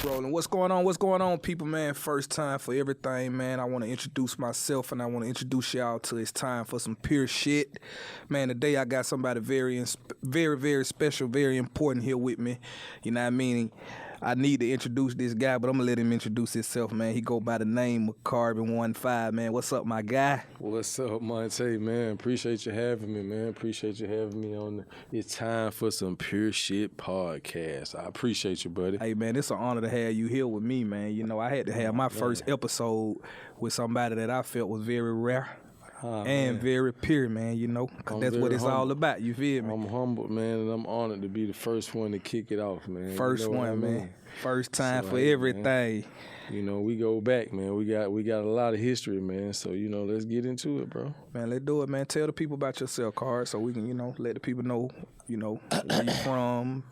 rolling. What's going on? What's going on, people, man? First time for everything, man. I want to introduce myself and I want to introduce y'all to It's Time for Some Pure Shit. Man, today I got somebody very, very special, very important here with me. You know what I mean? I need to introduce this guy, but I'm going to let him introduce himself, man. He go by the name of Carbon15, man. What's up, my guy? What's up, Monte, man? Appreciate you having me, man. Appreciate you having me on It's Time for Some Pure Shit podcast. I appreciate you, buddy. Hey, man, it's an honor to have you here with me, man. You know, I had to have my first episode with somebody that I felt was very rare. And very pure, man, you know, because that's what it's all about, you feel me? I'm humbled, man, and I'm honored to be the first one to kick it off, man. First one, man. First time for everything. Man, you know, we go back, man. We got a lot of history, man. So, you know, let's get into it, bro. Man, let's do it, man. Tell the people about yourself, Card, so we can, you know, let the people know, you know, where you from,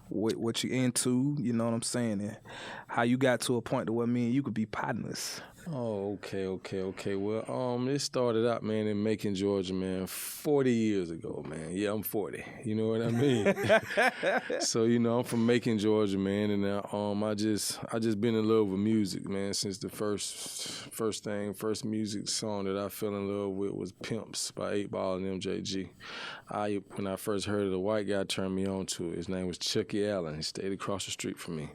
what you into, you know what I'm saying, and how you got to a point to where me and you could be partners. Oh, okay. Well, this started out, man, in Macon, Georgia, man, 40 years ago, man. Yeah, I'm 40. You know what I mean? So, you know, I'm from Macon, Georgia, man, and I just been in love with music, man, since the first music song that I fell in love with was Pimps by 8 Ball and MJG. When I first heard it, a white guy turned me on to it. His name was Chucky Allen. He stayed across the street from me.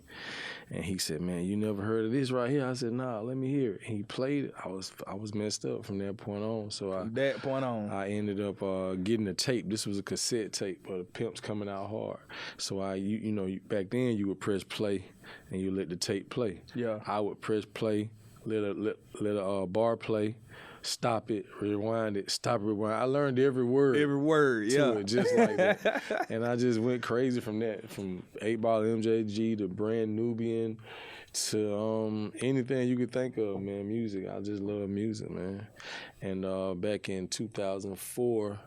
And he said, "Man, you never heard of this right here?" I said, "Nah, let me hear it." And he played it. I was messed up from that point on. So I ended up getting a tape. This was a cassette tape of the Pimps Coming Out Hard. So you know, back then you would press play and you let the tape play. Yeah. I would press play, let a bar play, stop it, rewind it, stop it, rewind. I learned every word. Yeah. To it, just like that. And I just went crazy from that, from 8 Ball MJG to Brand Nubian to anything you could think of, man, music. I just love music, man. And back in 2004,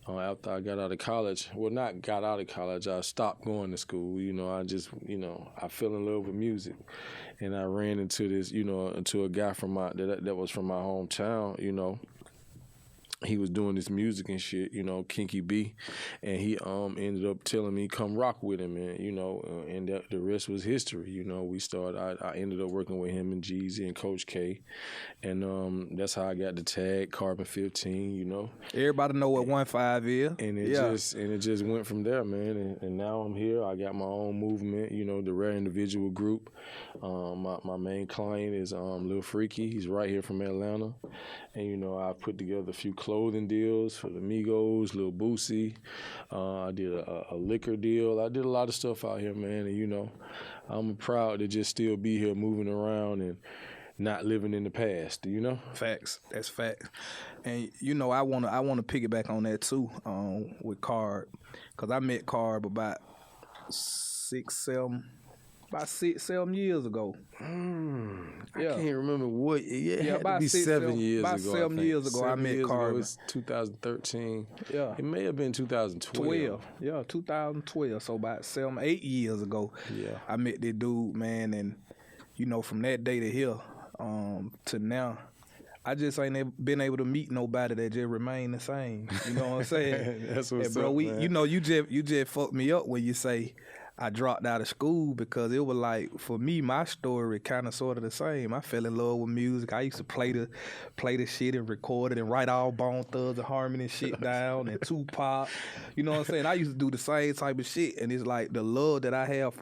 after I got out of college, well, not got out of college, I stopped going to school. You know, I fell in love with music. And I ran into this, you know, into a guy from that was from my hometown, you know. He was doing this music and shit, you know, Kinky B, and he ended up telling me come rock with him, and you know, and the rest was history. You know, I ended up working with him and Jeezy and Coach K, and that's how I got the tag Carbon15. You know, everybody know what 15 is, and it just went from there, man. And now I'm here. I got my own movement. You know, the Rare Individual Group. My main client is Lil Freaky. He's right here from Atlanta, and you know, I put together a few clothing deals for the Migos, Lil Boosie. I did a liquor deal. I did a lot of stuff out here, man. And you know, I'm proud to just still be here, moving around and not living in the past. You know, facts. That's facts. And you know, I wanna piggyback on that too, with Carb, cause I met Carb about 6-7 years ago. I can't remember what. It had about to be 7 years ago. About 7 years ago, I met Carb. It was 2013. Yeah. It may have been 2012. Yeah, 2012. So about 7-8 years ago. Yeah. I met this dude, man, and you know, from that day to here, to now, I just ain't been able to meet nobody that just remain the same. You know what I'm saying? That's what's bro, up, man. You know, you just fucked me up when you say I dropped out of school, because it was like, for me, my story kind of sort of the same. I fell in love with music. I used to play the shit and record it and write all Bone Thugs and Harmony shit down and Tupac. You know what I'm saying? I used to do the same type of shit, and it's like the love that I had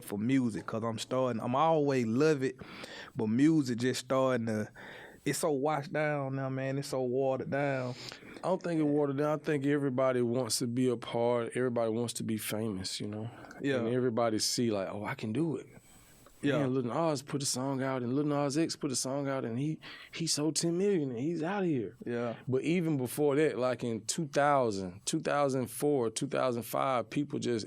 for music, because I'm always love it, but music just starting to, it's so washed down now, man. It's so watered down. I don't think it's watered down. I think everybody wants to be a part. Everybody wants to be famous, you know? Yeah. And everybody see like, oh, I can do it. Yeah. Man, Lil Nas put a song out, and Lil Nas X put a song out, and he sold 10 million, and he's out of here. Yeah. But even before that, like in 2000, 2004, 2005,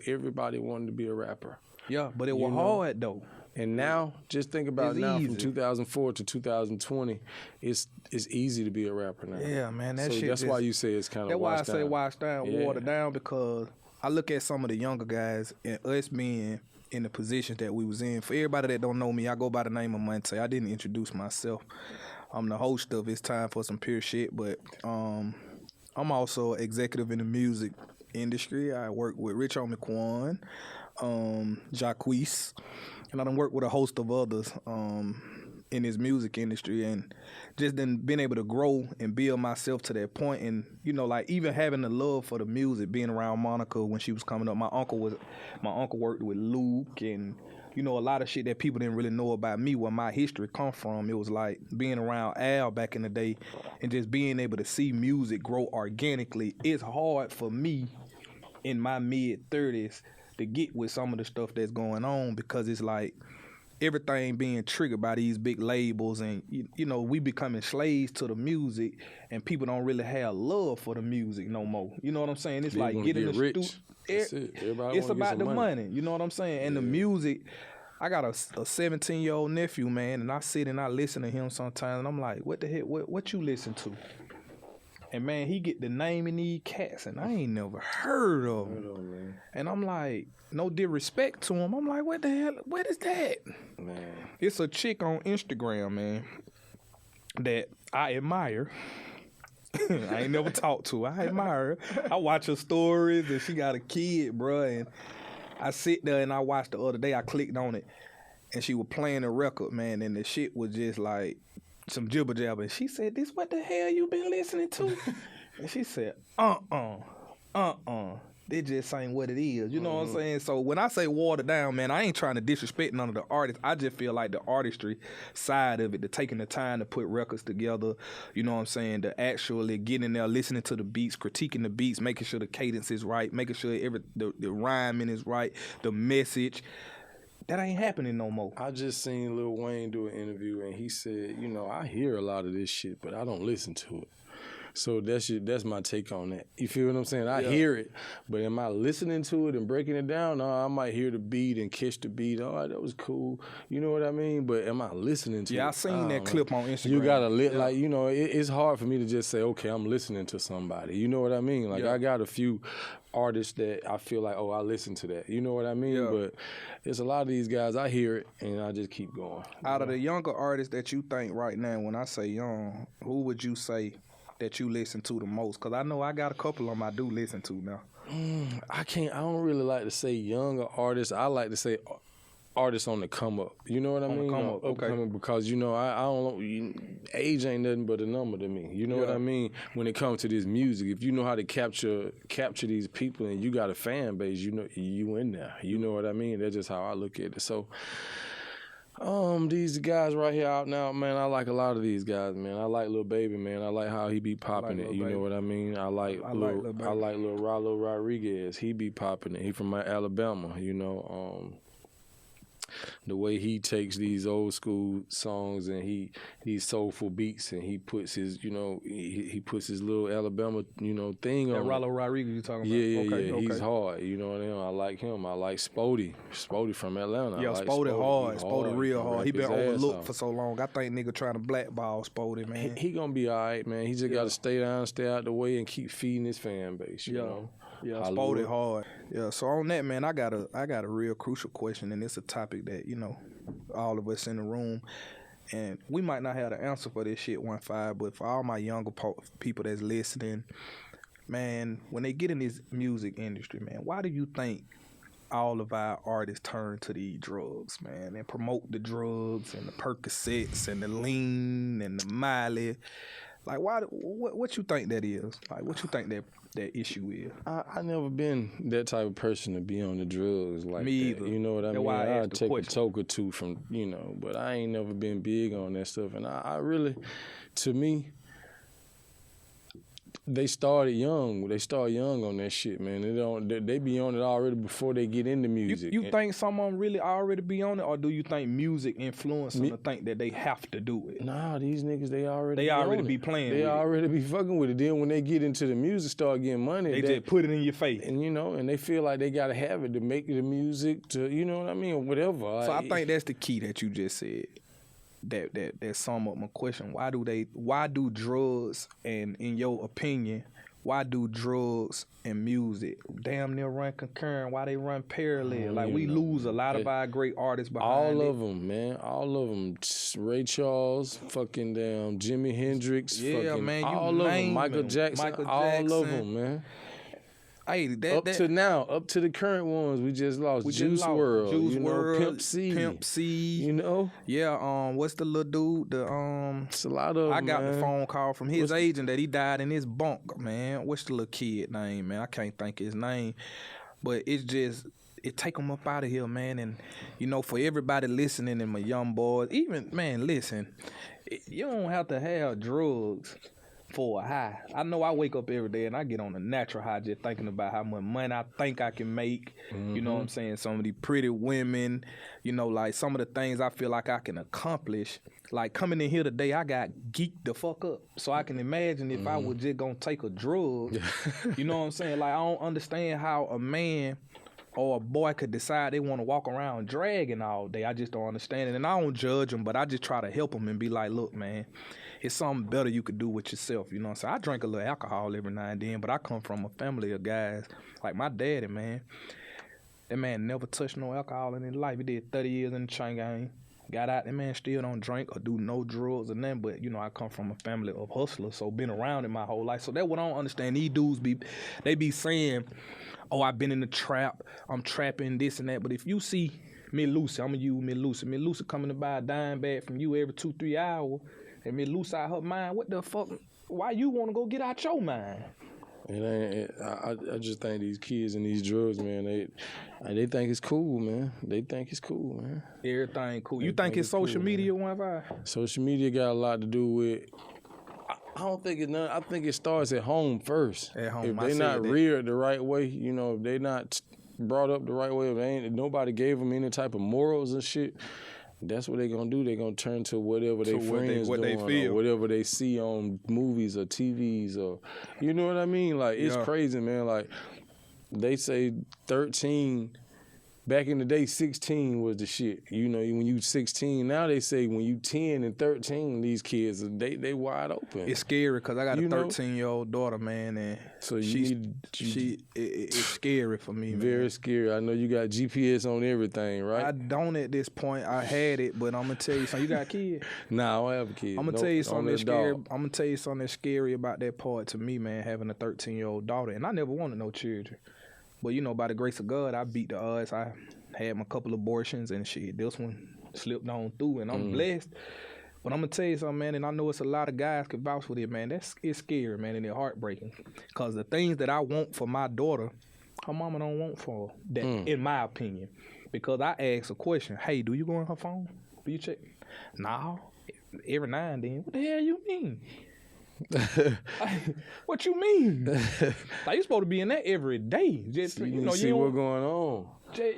everybody wanted to be a rapper. Yeah, but it was hard, though. And now, just think about It's now, easy. from 2004 to 2020, it's easy to be a rapper now. Yeah, man, that so shit. that's why you say it's kind of washed down. That's why I say washed down, watered down, because I look at some of the younger guys and us being in the positions that we was in. For everybody that don't know me, I go by the name of Monte. I didn't introduce myself. I'm the host of It's Time for Some Pure Shit, but I'm also executive in the music industry. I work with Rich Homie Quan. Jacquees, and I done worked with a host of others in this music industry, and just then been able to grow and build myself to that point. And you know, like even having the love for the music, being around Monica when she was coming up. My uncle worked with Luke, and you know, a lot of shit that people didn't really know about me, where my history come from. It was like being around Al back in the day and just being able to see music grow organically. It's hard for me in my mid-30s to get with some of the stuff that's going on, because it's like everything being triggered by these big labels, and you know, we becoming slaves to the music, and people don't really have love for the music no more. You know what I'm saying? It's like getting get the rich. That's it. Everybody it's wanna get about some the money. You know what I'm saying? And the music, I got a 17-year-old nephew, man, and I sit and I listen to him sometimes, and I'm like, what the heck? What you listen to? And man, he get the naming these cats, and I ain't never heard of them. And I'm like, no disrespect to him. I'm like, what the hell? What is that? Man. It's a chick on Instagram, man, that I admire. I ain't never talked to her. I admire her. I watch her stories, and she got a kid, bruh. And I sit there and I watched the other day. I clicked on it, and she was playing a record, man, and the shit was just like some jibber jabber. And she said, "This what the hell you been listening to?" And she said, They just ain't what it is. You know what I'm saying? So when I say watered down, man, I ain't trying to disrespect none of the artists. I just feel like the artistry side of it, the taking the time to put records together, you know what I'm saying, the actually getting in there, listening to the beats, critiquing the beats, making sure the cadence is right, making sure the rhyming is right, the message. That ain't happening no more. I just seen Lil Wayne do an interview, and he said, you know, I hear a lot of this shit, but I don't listen to it. So that's my take on that. You feel what I'm saying? I hear it, but am I listening to it and breaking it down? No, I might hear the beat and catch the beat. Oh, that was cool. You know what I mean? But am I listening to it? Yeah, I seen that clip on Instagram. You gotta like, you know, it's hard for me to just say, okay, I'm listening to somebody. You know what I mean? Like I got a few artists that I feel like, oh, I listen to that. You know what I mean? Yeah. But it's a lot of these guys, I hear it and I just keep going. Out of the younger artists that you think right now, when I say young, who would you say that you listen to the most? Because I know I got a couple of them I do listen to now. I don't really like to say younger artists. I like to say artists on the come up. You know what I mean? Come up, okay. Upcoming, because, you know, I don't know, age ain't nothing but a number to me. You know what I mean? When it comes to this music, if you know how to capture these people and you got a fan base, you know, you in there. You know what I mean? That's just how I look at it. So, these guys right here out now, man, I like a lot of these guys, man. I like Lil Baby, man. I like how he be popping it. You know what I mean? I like Lil Rallo Rodriguez. He be popping it. He from Alabama, you know. The way he takes these old school songs and these soulful beats, and he puts his, you know, he puts his little Alabama, you know, thing on. Rallo Rodriguez you talking about? Yeah. He's hard. You know what I mean? I like him. I like Spody from Atlanta. Yeah, I like Spody hard. Spody real hard. He been overlooked for off. so long. I think nigga trying to blackball Spody, man. He gonna be all right, man. He just got to stay down, stay out the way, and keep feeding his fan base. You know. Yeah, Spody hard. Yeah, so on that, man, I got a real crucial question, and it's a topic that, you know, all of us in the room, and we might not have the answer for this shit 1-5, but for all my younger people that's listening, man, when they get in this music industry, man, why do you think all of our artists turn to these drugs, man, and promote the drugs and the Percocets and the lean and the Miley? Like, what you think that is? Like, what you think that issue is? I never been that type of person to be on the drugs like Me that. either. You know what I mean? I'll take a toke or two from, you know, but I ain't never been big on that stuff. And I really, to me, they started young. They start young on that shit, man. They be on it already before they get into music. You think some of them really already be on it, or do you think music influenced them to think that they have to do it? Nah, these niggas, they already be playing They with already be fucking with it. Then when they get into the music, start getting money, they just put it in your face. And, you know, and they feel like they got to have it to make the music, to, you know what I mean, or whatever. So I think that's the key that you just said. That sum up my question. Why do drugs, and in your opinion, why do drugs and music damn near run concurrent? Why they run parallel? Like, we lose a lot of our great artists behind all of them, man. All of them. Ray Charles, fucking damn Jimi Hendrix, yeah, fucking man, you all of them. Michael Jackson, all of them, man. Hey, up to now, up to the current ones, we just lost Juice WRLD, Juice you know, WRLD, Pimp C, you know. Yeah, what's the little dude? It's a lot of. I got man. the phone call from his agent that he died in his bunk, man. What's the little kid name, man? I can't think his name, but it's just. It take them up out of here, man. And, you know, for everybody listening and my young boys, even, man, listen, you don't have to have drugs for a high. I know I wake up every day and I get on a natural high just thinking about how much money I think I can make. You know what I'm saying? Some of these pretty women, you know, like some of the things I feel like I can accomplish. Like coming in here today, I got geeked the fuck up. So I can imagine if I was just gonna take a drug, you know what I'm saying? Like I don't understand how a man or a boy could decide they want to walk around dragging all day. I just don't understand it. And I don't judge them, but I just try to help them and be like, look, man, it's something better you could do with yourself. You know what I'm saying? I drink a little alcohol every now and then, but I come from a family of guys. Like my daddy, man. That man never touched no alcohol in his life. He did 30 years in the chain gang. Got out, that man still don't drink or do no drugs or nothing, but, you know, I come from a family of hustlers, so been around it my whole life. So that's what I don't understand. These dudes they be saying, oh, I've been in the trap, I'm trapping this and that, but if you see Miss Lucy, I'm going to use Miss Lucy. Miss Lucy coming to buy a dime bag from you every 2-3 hours, and Miss Lucy out her mind, what the fuck, why you want to go get out your mind? I just think these kids and these drugs, man, they think it's cool, man. They think it's cool, man. Everything cool. You think it's social media, one vibe? Social media got a lot to do with. I don't think it's none. I think it starts at home first. At home, if they not reared the right way, you know, if they not brought up the right way, if nobody gave them any type of morals and shit. That's what they gonna do. They gonna turn to whatever their friends doing, they feel. Or whatever they see on movies or TVs, or you know what I mean. Like it's crazy, man. Like they say 13. Back in the day, 16 was the shit. You know, when you 16, now they say when you 10 and 13, these kids, they wide open. It's scary because I got a 13-year-old daughter, man, and so it's scary for me, man. Very scary. I know you got GPS on everything, right? I don't at this point. I had it, but I'm gonna tell you something. You got a kid? Nah, I don't have a kid. I'm gonna tell you something that's scary. I'm gonna tell you something that's scary about that part to me, man, having a 13-year-old daughter, and I never wanted no children. But, you know, by the grace of God, I beat the odds. I had my couple abortions, and shit, this one slipped on through, and I'm blessed. But I'm going to tell you something, man, and I know it's a lot of guys can vouch for it, man. It's scary, man, and it's heartbreaking. Because the things that I want for my daughter, her mama don't want for that, in my opinion. Because I asked a question, hey, do you go on her phone? Do you check? Nah, every now and then. What the hell you mean? What you mean? Like you supposed to be in that every day. Just so you know, see what's going on.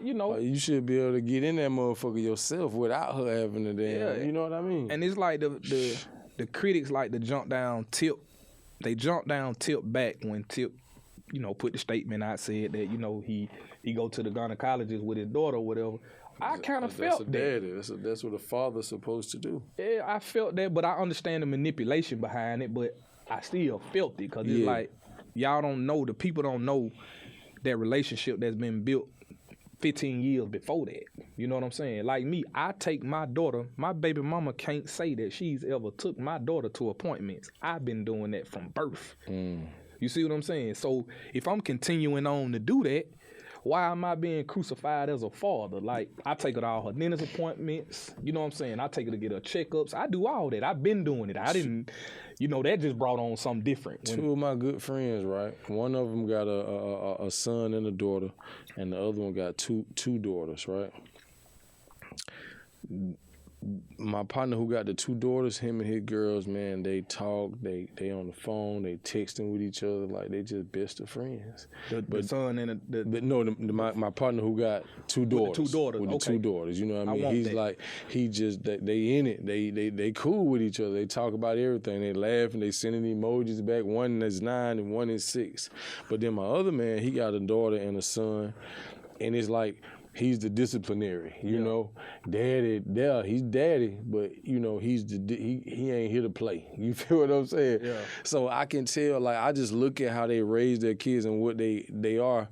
You know, you should be able to get in that motherfucker yourself without her having to damn. You know what I mean? And it's like the critics like to jump down Tip. They jump down Tip back when Tip, you know, put the statement out, said that, you know, he go to the gynecologist with his daughter or whatever. I kind of felt that. That's what a father's supposed to do. Yeah, I felt that, but I understand the manipulation behind it, but I still felt it because it's like, y'all don't know, the people don't know that relationship that's been built 15 years before that. You know what I'm saying? Like me, I take my daughter, my baby mama can't say that she's ever took my daughter to appointments. I've been doing that from birth. You see what I'm saying? So if I'm continuing on to do that, why am I being crucified as a father? Like, I take her to all her dentist appointments. You know what I'm saying? I take her to get her checkups. I do all that. I've been doing it. I didn't, you know, that just brought on something different. Two of my good friends, right? One of them got a son and a daughter, and the other one got two daughters, right? My partner who got the two daughters, him and his girls, man, they talk, they on the phone, they texting with each other like they just best of friends. The son and my partner who got two daughters. With the two daughters, with the two daughters, you know what I mean? He's that. Like, he just, they in it. They cool with each other. They talk about everything. They laugh and they sending emojis back. One is 9 and one is 6. But then my other man, he got a daughter and a son, and it's like, he's the disciplinary, you know. Daddy, he's daddy, but you know he ain't here to play. You feel what I'm saying? Yeah. So I can tell, like I just look at how they raise their kids and what they are.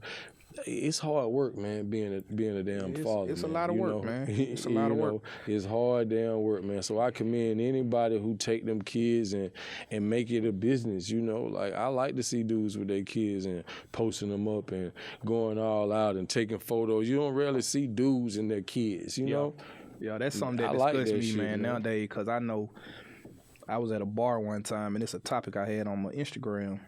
It's hard work, man. Being a damn father. It's a man, lot of you work, know? man. It's a lot of You work. know, it's hard damn work, man. So I commend anybody who take them kids and make it a business. You know, like I like to see dudes with their kids and posting them up and going all out and taking photos. You don't rarely see dudes and their kids. You know. Yeah, that's something that I like disgusts that me, shit, man, man. nowadays, because I know I was at a bar one time, and it's a topic I had on my Instagram.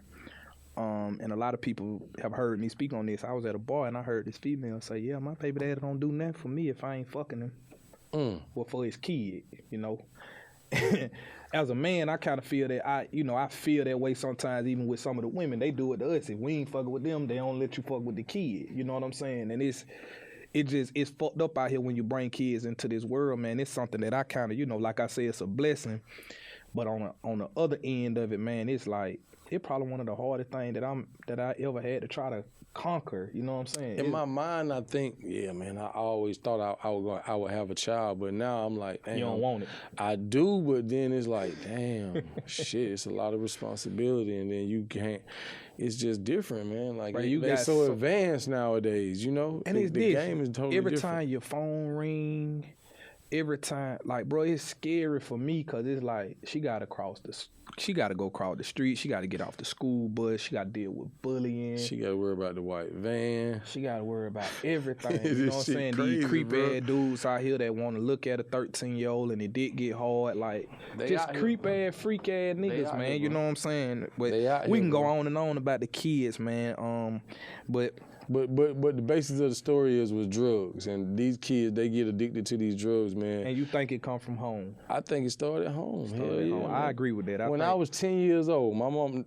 And a lot of people have heard me speak on this. I was at a bar, and I heard this female say, yeah, my baby daddy don't do nothing for me if I ain't fucking him. Well, for his kid, you know. As a man, I kind of feel that I feel that way sometimes, even with some of the women. They do it to us. If we ain't fucking with them, they don't let you fuck with the kid. You know what I'm saying? And it's fucked up out here when you bring kids into this world, man. It's something that I kind of, like I say, it's a blessing. But on the other end of it, man, it's like, it's probably one of the hardest things that I ever had to try to conquer. You know what I'm saying? In my mind, I think, yeah, man, I always thought I would have a child, but now I'm like, damn. You don't want it. I do, but then it's like, damn, shit, it's a lot of responsibility, and then you can't. It's just different, man. Like, they're so advanced nowadays, you know? And the game is totally every different. time your phone ring, every time, like, bro, it's scary for me because it's like she got to go across the street. She got to get off the school bus. She got to deal with bullying. She got to worry about the white van. She got to worry about everything. You know what I'm This shit saying? crazy, These creepy bro. ass dudes out here that want to look at a 13-year-old and it did get hard. Like, They just out here, creep bro. ass, freak ass niggas, out man. here, You bro. know what I'm saying? But They out we here, can go bro. on and on about the kids, man. But But the basis of the story was drugs, and these kids, they get addicted to these drugs, man. and you think it come from home? I think it started at home. Hell yeah, I man. agree with that. When I was 10 years old, my mom,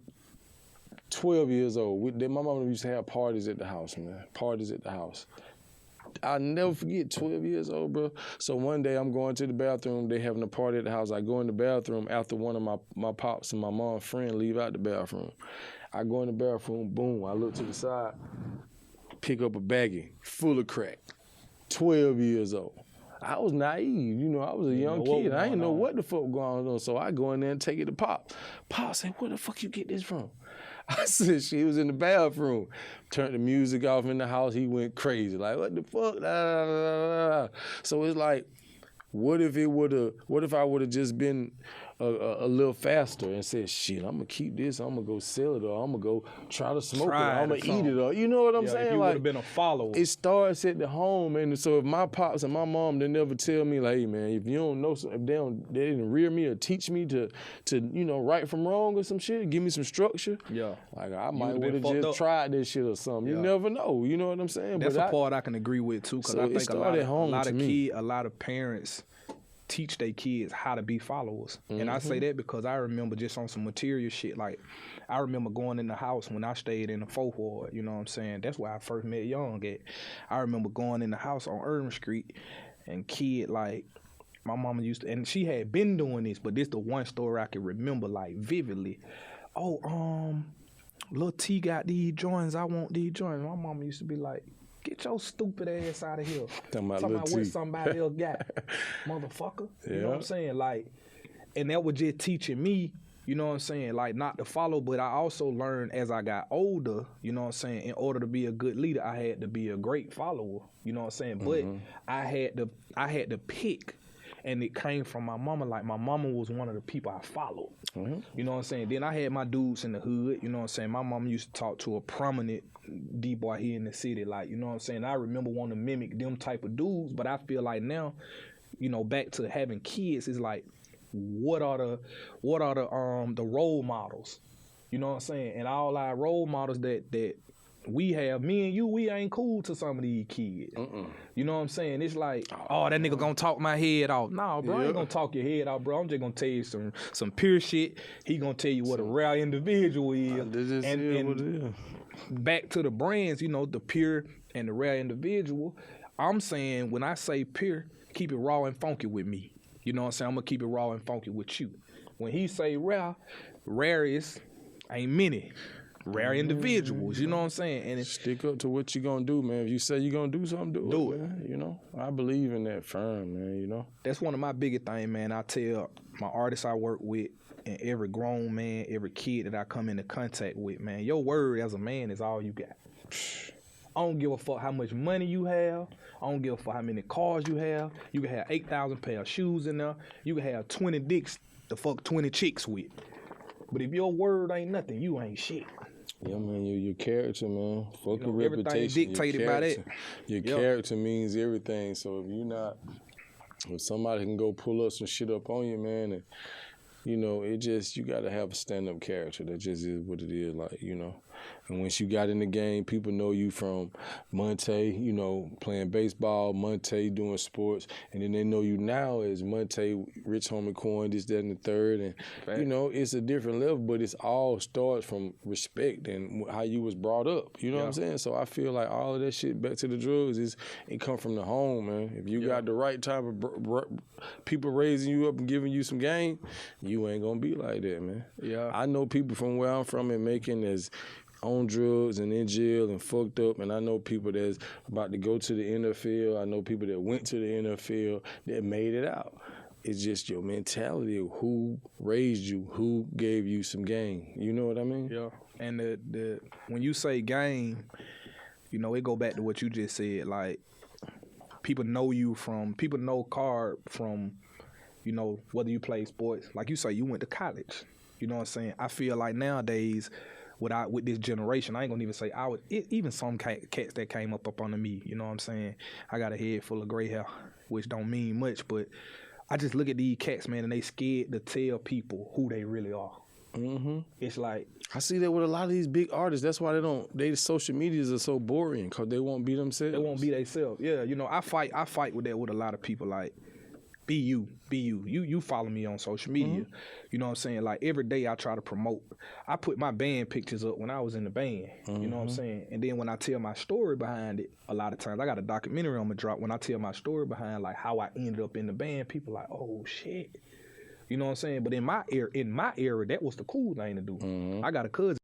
12 years old, my mom used to have parties at the house, man. Parties at the house. I'll never forget, 12 years old, bro. So one day I'm going to the bathroom. They having a party at the house. I go in the bathroom after one of my pops and my mom's friend leave out the bathroom. I go in the bathroom, boom, I look to the side, pick up a baggie full of crack. 12 years old. I was naive, I was a young kid. I didn't know what the fuck going on. So I go in there and take it to Pop. Pop said, where the fuck you get this from? I said, she was in the bathroom. Turned the music off in the house. He went crazy. Like, what the fuck? Da, da, da, da. So it's like, what if I would have just been a little faster and said, shit, I'm gonna keep this, I'm gonna go sell it, or I'm gonna go try to smoke it, or I'm gonna eat it, or you know what I'm saying? If you like, would have been a follower. it starts at the home, and so if my pops and my mom, they never tell me, like, hey man, if you don't know something, if they didn't rear me or teach me to right from wrong or some shit, give me some structure. Yeah. Like I might would've would have been fucked just up. tried this shit or something. You Yeah. never know. You know what I'm saying? That's But a part I can agree with too, because So I it think a started at home to me. a lot of parents teach their kids how to be followers. And I say that because I remember just on some material shit, like I remember going in the house when I stayed in the 4th Ward, you know what I'm saying? That's where I first met Young at. I remember going in the house on Irving Street and kid, like, my mama used to, and she had been doing this, but this the one story I can remember, like, vividly. Oh, Lil T got these joints, I want these joints. My mama used to be like, get your stupid ass out of here. Talking about what Lil T. somebody else got, motherfucker. You know Yeah. what I'm saying? Like, and that was just teaching me, you know what I'm saying, like, not to follow, but I also learned as I got older, you know what I'm saying, in order to be a good leader, I had to be a great follower, you know what I'm saying? But I had to pick, and it came from my mama. Like, my mama was one of the people I followed. You know what I'm saying? Then I had my dudes in the hood, you know what I'm saying? My mama used to talk to a prominent D-boy here in the city, like, you know what I'm saying? I remember wanting to mimic them type of dudes, but I feel like now, back to having kids, is like, what are the role models? You know what I'm saying? And all our role models that we have, me and you, we ain't cool to some of these kids. You know what I'm saying? It's like, oh, that nigga gonna talk my head off. Nah, bro, I ain't gonna talk your head off, bro. I'm just gonna tell you some pure shit. He gonna tell you what a rare individual is. And back to the brands, the pure and the rare individual. I'm saying, when I say pure, keep it raw and funky with me. You know what I'm saying? I'm gonna keep it raw and funky with you. When he say rare is ain't many. Rare individuals, you know what I'm saying? And stick up to what you gonna do, man. If you say you gonna do something, do it. Man. I believe in that firm, man. That's one of my biggest things, man. I tell my artists I work with, and every grown man, every kid that I come into contact with, man, your word as a man is all you got. I don't give a fuck how much money you have. I don't give a fuck how many cars you have. You can have 8,000 pair of shoes in there. You can have 20 dicks to fuck 20 chicks with. But if your word ain't nothing, you ain't shit. Yeah, man, your character, man. Fuck your everything reputation. dictated by that. Your character means everything. So if somebody can go pull up some shit up on you, man, and you gotta have a stand-up character. That just is what it is, like, And once you got in the game, people know you from Monte, playing baseball, Monte doing sports, and then they know you now as Monte, Rich Homie Coin, this, that, and the third, and it's a different level, but it's all starts from respect and how you was brought up. You know what I'm saying? So I feel like all of that shit back to the drugs it come from the home, man. If you got the right type of people raising you up and giving you some game, you ain't gonna be like that, man. Yeah, I know people from where I'm from in Macon that's on drugs and in jail and fucked up, and I know people that's about to go to the NFL. I know people that went to the NFL that made it out. It's just your mentality of who raised you, who gave you some game. You know what I mean? Yeah. And the when you say game, it go back to what you just said. Like, people know Card from, whether you play sports. Like you say, you went to college. You know what I'm saying? I feel like nowadays, with this generation, I ain't gonna even say even some cats that came up under me, you know what I'm saying? I got a head full of gray hair, which don't mean much, but I just look at these cats, man, and they scared to tell people who they really are. Mm-hmm. It's like, I see that with a lot of these big artists. That's why their social medias are so boring, because they won't be themselves. They won't be themselves. Yeah, I fight with that with a lot of people. Like, be you. You follow me on social media. Mm-hmm. You know what I'm saying? Like, every day I try to promote. I put my band pictures up when I was in the band. Mm-hmm. You know what I'm saying? And then when I tell my story behind it, a lot of times, I got a documentary on my drop. When I tell my story behind, like, how I ended up in the band, people like, oh, shit. You know what I'm saying? But in my era, that was the cool thing to do. Mm-hmm. I got a cousin.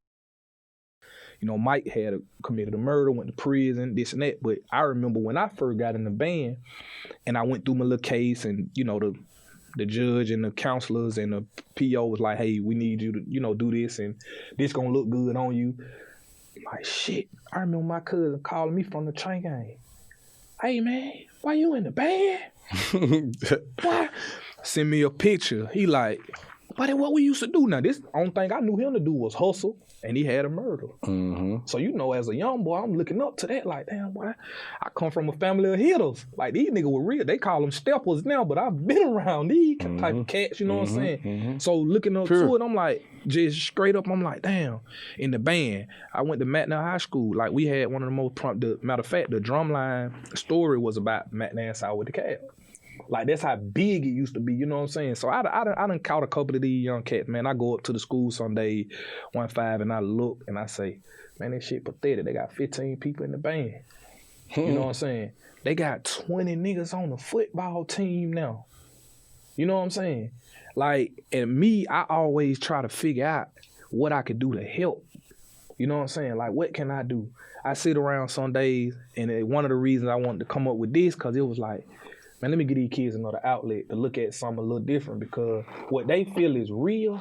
Mike had committed a murder, went to prison, this and that. But I remember when I first got in the band and I went through my little case, and, the judge and the counselors and the PO was like, hey, we need you to, do this, and this gonna look good on you. Like, shit. I remember my cousin calling me from the train game. Hey, man, why you in the band? Why? Send me a picture. He like, buddy, what we used to do now? This only thing I knew him to do was hustle, and he had a murder. Mm-hmm. So, as a young boy, I'm looking up to that like, damn, boy, I come from a family of hitters. Like, these niggas were real. They call them steppers now, but I've been around these type of cats, you know what I'm saying? Mm-hmm. So, looking up to it, I'm like, just straight up, I'm like, damn. In the band, I went to McNair High School. Like, we had one of the most matter of fact, the drumline story was about McNair South with the Cavs. Like, that's how big it used to be, you know what I'm saying? So I done caught a couple of these young cats, man. I go up to the school Sunday, 1-5, and I look and I say, man, that shit pathetic. They got 15 people in the band. You know what I'm saying? They got 20 niggas on the football team now. You know what I'm saying? Like, and me, I always try to figure out what I could do to help. You know what I'm saying? Like, what can I do? I sit around some days, and one of the reasons I wanted to come up with this, because it was like, man, let me give these kids another outlet to look at something a little different, because what they feel is real,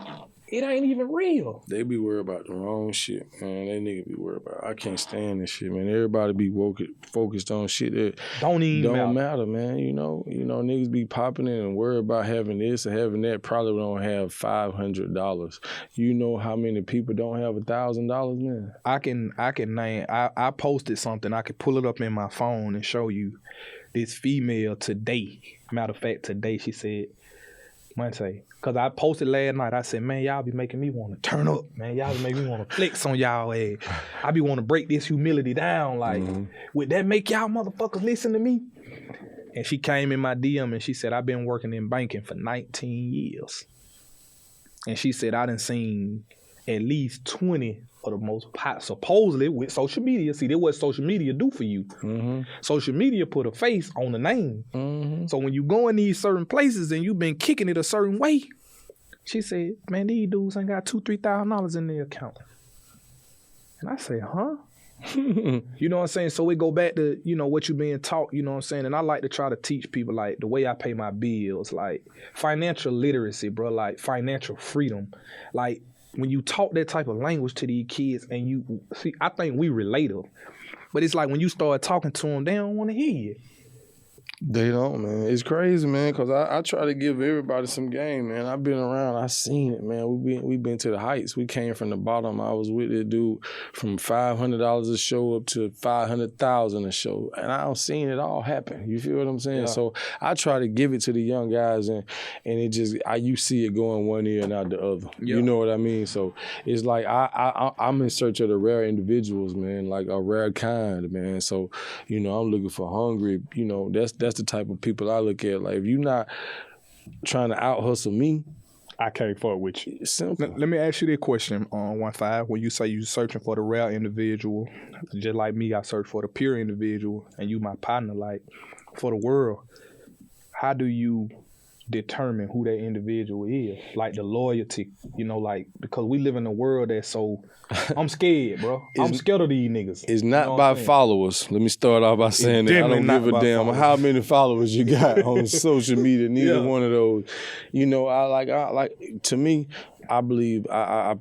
it ain't even real. They be worried about the wrong shit, man. They nigga be worried about. I can't stand this shit, man. Everybody be focused on shit that don't matter, man. Niggas be popping in and worried about having this or having that. Probably don't have $500. You know how many people don't have $1,000, man? I can name. I posted something. I could pull it up in my phone and show you. This female today, matter of fact, today she said, Monte, because I posted last night, I said, man, y'all be making me want to turn up, man. Y'all be making me want to flex on y'all ass. I be want to break this humility down. Like, would that make y'all motherfuckers listen to me? And she came in my DM and she said, I've been working in banking for 19 years. And she said, I done seen at least 20 of the most supposedly with social media. See, that's what social media do for you. Mm-hmm. Social media put a face on the name. Mm-hmm. So when you go in these certain places and you've been kicking it a certain way, she said, man, these dudes ain't got $2,000-$3,000 in their account. And I said, huh? You know what I'm saying? So we go back to, what you being taught, you know what I'm saying? And I like to try to teach people, like, the way I pay my bills, like financial literacy, bro, like financial freedom. Like, when you talk that type of language to these kids, and you see, I think we relate them, but it's like when you start talking to them, they don't want to hear you. They don't, man. It's crazy, man, because I try to give everybody some game, man. I've been around. I seen it, man. We been to the heights. We came from the bottom. I was with this dude from $500 a show up to $500,000 a show, and I seen it all happen. You feel what I'm saying? Yeah. So I try to give it to the young guys, and it just you see it going one ear and out the other. Yeah. You know what I mean? So it's like I'm in search of the rare individuals, man, like a rare kind, man. So I'm looking for hungry. That's the type of people I look at. Like, if you're not trying to out hustle me, I can't fuck with you. it's simple. Let me ask you this question on 1-5. When you say you searching for the rare individual, just like me, I search for the pure individual, and you my partner, like, for the world, how do you determine who that individual is? Like the loyalty, like, because we live in a world that's so, I'm scared, bro. I'm scared of these niggas. It's not by followers. Let me start off by saying that I don't give a damn how many followers you got on social media. Neither one of those. To me, I believe I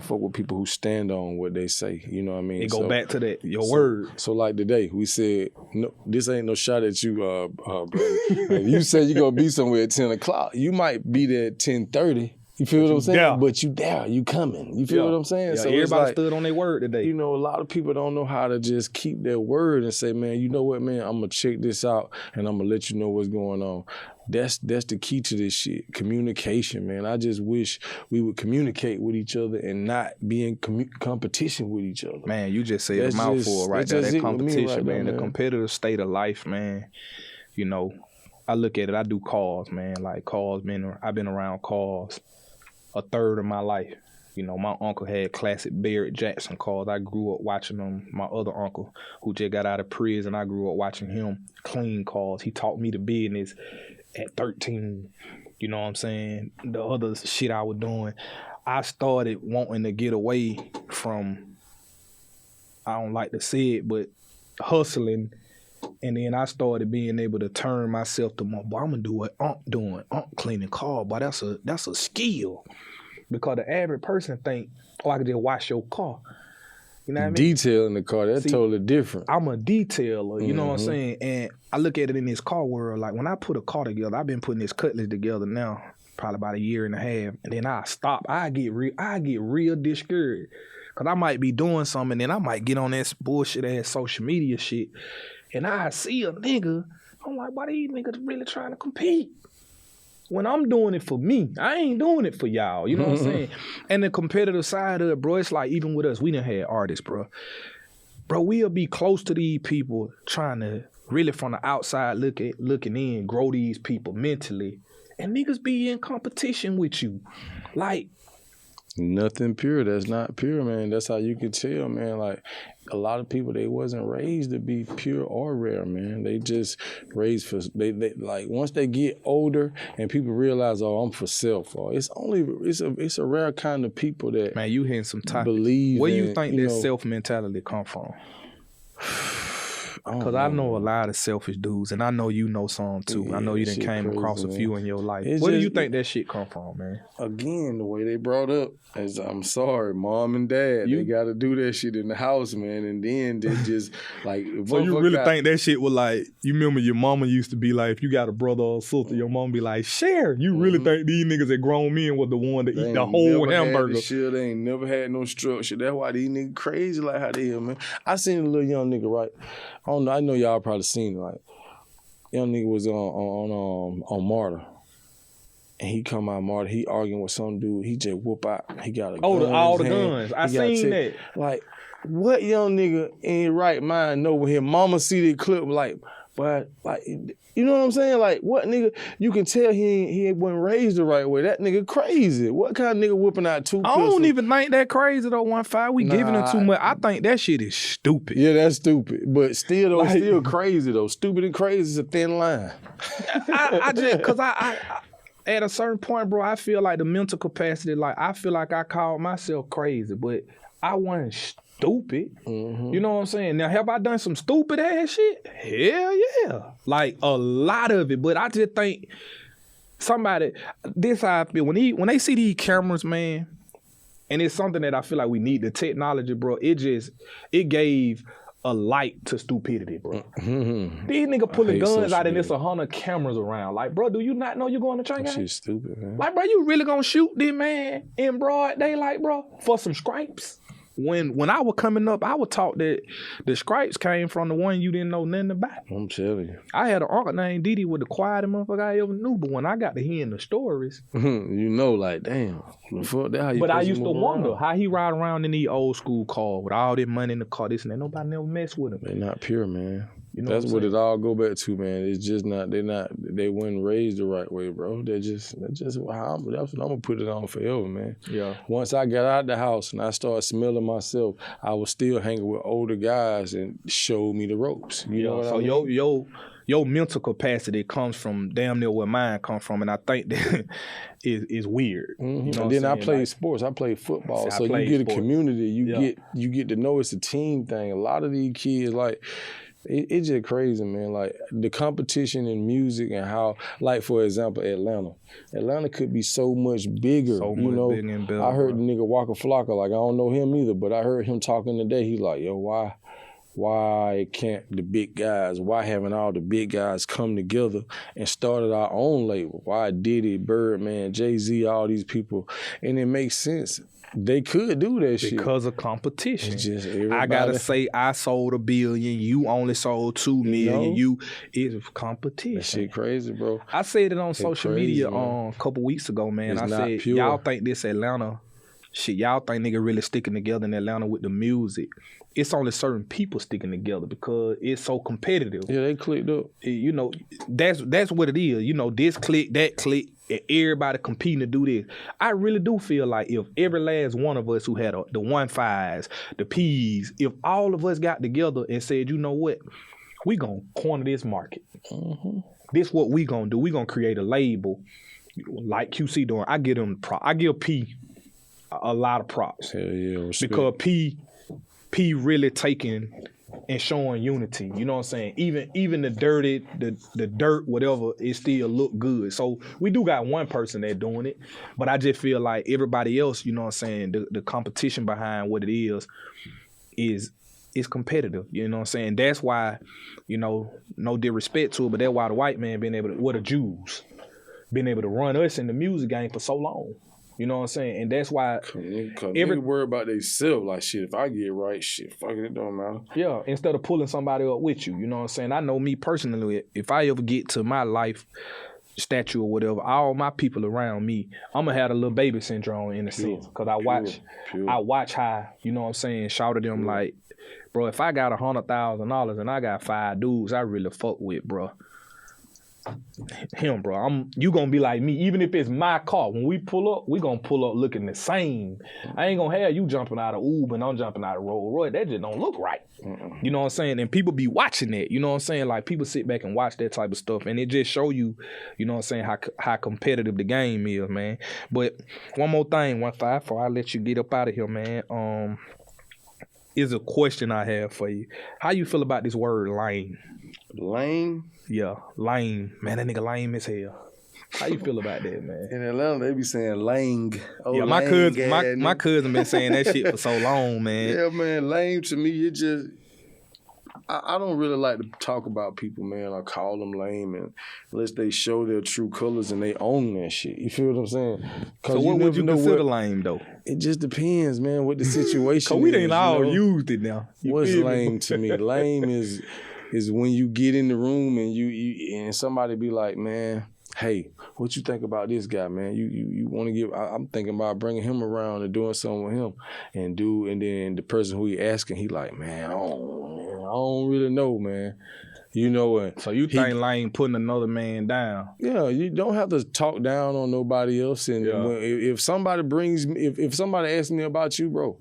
fuck with people who stand on what they say. You know what I mean? It go back to that, your word. So like today, we said, no, this ain't no shot at you, brother. If you say you gonna be somewhere at 10 o'clock, you might be there at 10:30. You feel what I'm saying? there. But you there, you coming. You feel what I'm saying? Yeah, So everybody stood on their word today. a lot of people don't know how to just keep their word and say, man, you know what, man, I'm gonna check this out and I'm gonna let you know what's going on. That's the key to this shit. Communication, man. I just wish we would communicate with each other and not be in competition with each other. Man, you just said a mouthful right there. That competition, man. The competitive state of life, man. I look at it, I do calls, man. Like calls, I've been around calls a third of my life. My uncle had classic Barrett Jackson calls. I grew up watching them. My other uncle, who just got out of prison, I grew up watching him clean calls. He taught me the business at 13. You know what I'm saying? The other shit I was doing, I started wanting to get away from, I don't like to say it, but hustling. And then I started being able to turn myself to more, I'm gonna do what doing, cleaning car, but that's a skill. Because the average person think, I can just wash your car. You know what I mean? Detail in the car, that's totally different. I'm a detailer, you know what I'm saying? And I look at it in this car world, like when I put a car together, I've been putting this Cutlass together now, probably about a year and a half, and then I stop, I get real discouraged. Cause I might be doing something, and then I might get on that bullshit ass social media shit, and I see a nigga, I'm like, why these niggas really trying to compete? When I'm doing it for me, I ain't doing it for y'all. You know what I'm saying? And the competitive side of it, bro, it's like even with us, we done had artists, bro. Bro, we'll be close to these people trying to really from the outside looking in, grow these people mentally. And niggas be in competition with you. Like, nothing pure. That's not pure, man. That's how you can tell, man. Like, a lot of people, they wasn't raised to be pure or rare, man. They just raised for, they like, once they get older and people realize, oh, I'm for self, or it's a rare kind of people that, man, you hitting some topics. Believe where you think that self mentality come from? Because I know a lot of selfish dudes, and I know you know some too. Yeah, I know you done came across a few in your life. Where do you think that shit come from, man? Again, the way they brought up, as I'm sorry, mom and dad, they got to do that shit in the house, man, and then they just like. So you really think that shit was like? You remember your mama used to be like, if you got a brother or sister, your mom be like, share. You really think these niggas that grown men was the one to eat the whole hamburger? They ain't never had no structure. That's why these niggas crazy like how they are, man. I seen a little young nigga, right? I don't know. I know y'all probably seen it. Like, young nigga was on Martyr, and he come out Martyr. He arguing with some dude. He just whoop out. He got a gun all in the his hand. guns. I seen that. Like, what young nigga in his right mind know when his mama see the clip? Like, but like, you know what I'm saying? Like, what nigga? You can tell he wasn't raised the right way. That nigga crazy. What kind of nigga whipping out two pistols? I don't even think that crazy though. 1-5, we giving him too much. I think that shit is stupid. Yeah, that's stupid. But still, though, like, still crazy though. Stupid and crazy is a thin line. I just cause I at a certain point, bro, I feel like the mental capacity. Like, I feel like I called myself crazy, but I wasn't stupid. You know what I'm saying? Now, have I done some stupid ass shit? Hell yeah. Like, a lot of it. But I just think this how I feel. When they see these cameras, man, And it's something that I feel like we need. The technology, bro, it gave a light to stupidity, bro. These niggas pulling guns out and there's 100 cameras around. Like, bro, do you not know you're going to train game? Shit's stupid, man. Like, bro, you really gonna shoot this man in broad daylight, bro, for some stripes? When I was coming up, I was taught that the stripes came from the one you didn't know nothing about. I'm telling you. I had an uncle named Didi with the quietest motherfucker I ever knew, but when I got to hearing the stories, you know, like, damn, the fuck that how you. But I used to wonder how he ride around in these old school cars with all this money in the car, this and that. Nobody never mess with him. They're not pure, man. You know That's what it all go back to, man. It's just they weren't raised the right way, bro. That's what I'm gonna put it on forever, man. Yeah. Once I got out the house and I started smelling myself, I was still hanging with older guys and showed me the ropes. You know what I mean? So your mental capacity comes from damn near where mine come from, and I think that is weird. Mm-hmm. You know and then I played sports. I played football, so you get a community. You get to know it's a team thing. A lot of these kids like. It's just crazy, man. Like the competition in music and how, like for example, Atlanta could be so much bigger. Bigger and better, I heard the nigga Waka Flocka, like I don't know him either, but I heard him talking today. He like, yo, why can't the big guys? Why haven't all the big guys come together and started our own label? Why Diddy, Birdman, Jay-Z, all these people, and it makes sense. They could do that shit. Because of competition. Just I gotta say, I sold 1 billion, you only sold 2 million. It's competition. That shit crazy, bro. I said it on social media a couple weeks ago, man. I said, pure. Y'all think this Atlanta shit, y'all think nigga really sticking together in Atlanta with the music. It's only certain people sticking together because it's so competitive. Yeah, they clicked up. You know, that's what it is. You know, this click, that click, and everybody competing to do this. I really do feel like if every last one of us who had the 1.5s, the P's, if all of us got together and said, you know what, we gonna corner this market. This what we gonna do. We gonna create a label like QC doing. I give P a lot of props. Hell yeah, respect. Because P really taking and showing unity. You know what I'm saying? Even the dirty, the dirt, whatever, it still look good. So we do got one person that doing it, but I just feel like everybody else, you know what I'm saying, the competition behind what it is competitive. You know what I'm saying? That's why, you know, no disrespect to it, but that's why the white man been able to, the Jews, been able to run us in the music game for so long. You know what I'm saying? And that's why every worry about themselves. Like, shit, if I get right, shit, fuck it don't matter. Yeah, instead of pulling somebody up with you. You know what I'm saying? I know me personally, if I ever get to my life statue or whatever, all my people around me, I'm going to have a little baby syndrome in a sense. Because I watch how, you know what I'm saying, shout at them like, bro, if I got $100,000 and I got 5 dudes I really fuck with, bro. Him, bro. You gonna be like me, even if it's my car. When we pull up, we gonna pull up looking the same. I ain't gonna have you jumping out of Uber and I'm jumping out of Rolls Royce. That just don't look right. You know what I'm saying? And people be watching that. You know what I'm saying? Like people sit back and watch that type of stuff, and it just show you, you know what I'm saying, how competitive the game is, man. But one more thing, 1-5, before I let you get up out of here, man. Is a question I have for you. How you feel about this word lame? Lame? Yeah, lame. Man, that nigga lame as hell. How you feel about that, man? In Atlanta, they be saying lang. Oh, yeah, my cousin been saying that shit for so long, man. Yeah, man, lame to me, it just... I don't really like to talk about people, man. I call them lame unless they show their true colors and they own that shit. You feel what I'm saying? So what would you consider lame, though? It just depends, man, what the situation is. Because we ain't all used it now. What's lame to me? Lame is when you get in the room and and somebody be like, man, hey, what you think about this guy, man? You want to give? I'm thinking about bringing him around and doing something with him, and then the person who he asking, he like, man, I don't really know, man. You know, so you think lame putting another man down? Yeah, you don't have to talk down on nobody else. And if somebody if somebody asks me about you, bro,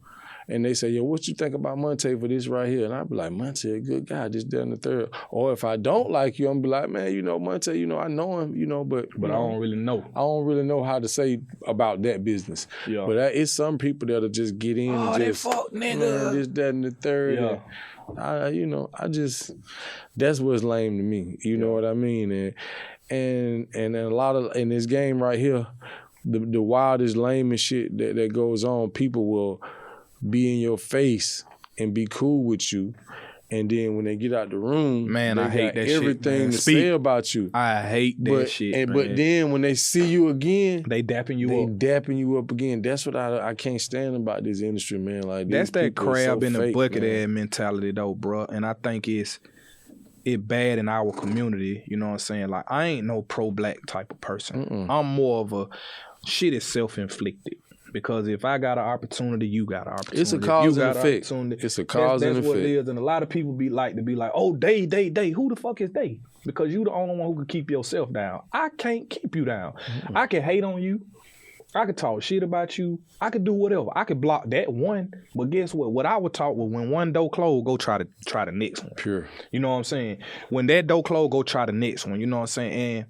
and they say, yo, what you think about Monte for this right here? And I'd be like, Monte, a good guy, just down the third. Or if I don't like you, I'm be like, man, you know, Monte, you know, I know him, you know, but I don't really know. I don't really know how to say about that business. Yeah. But it's some people that'll just get in and just, fuck nigga. Man, just that in the third. Yeah. That's what's lame to me. You know what I mean? And a lot of, in this game right here, the wildest, lamest shit that goes on, people will be in your face and be cool with you. And then when they get out the room, Man, they I hate got that shit, everything man. to Speak. say about you. I hate that shit, man. But then when they see you again, they dapping you they up. dapping you up again. That's what I can't stand about this industry, man. Like That's that crab in the fake, bucket man. ass mentality, though, bro. And I think it bad in our community. You know what I'm saying? Like, I ain't no pro-black type of person. I'm more of a shit is self-inflicted. Because if I got an opportunity, you got an opportunity. It's a cause and effect. It's a cause and effect. That's what it is. And a lot of people be like, oh, they. Who the fuck is they? Because you the only one who can keep yourself down. I can't keep you down. I can hate on you. I could talk shit about you. I could do whatever. I could block that one. But guess what? What I would talk was when one door closed, go try the next one. Pure. You know what I'm saying? When that door closed, go try the next one. You know what I'm saying? And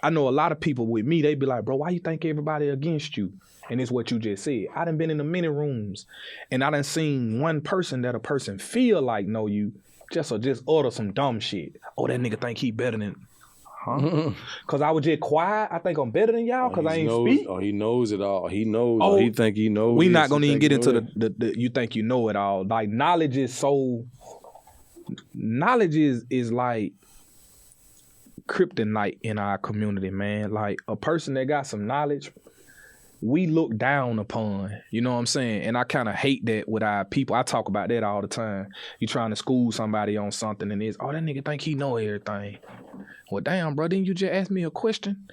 I know a lot of people with me, they be like, bro, why you think everybody against you? And it's what you just said. I done been in the many rooms and I done seen one person that a person feel like know you just utter some dumb shit. Oh, that nigga think he better than, huh? Cause I was just quiet. I think I'm better than y'all cause I ain't speak. Oh, he knows it all. He knows. Oh, he think he knows. We not gonna even get into the you think you know it all. Like knowledge is like kryptonite in our community, man. Like a person that got some knowledge, we look down upon, you know what I'm saying? And I kind of hate that with our people. I talk about that all the time. You trying to school somebody on something and it's, oh, that nigga think he know everything. Well, damn, bro, didn't you just ask me a question?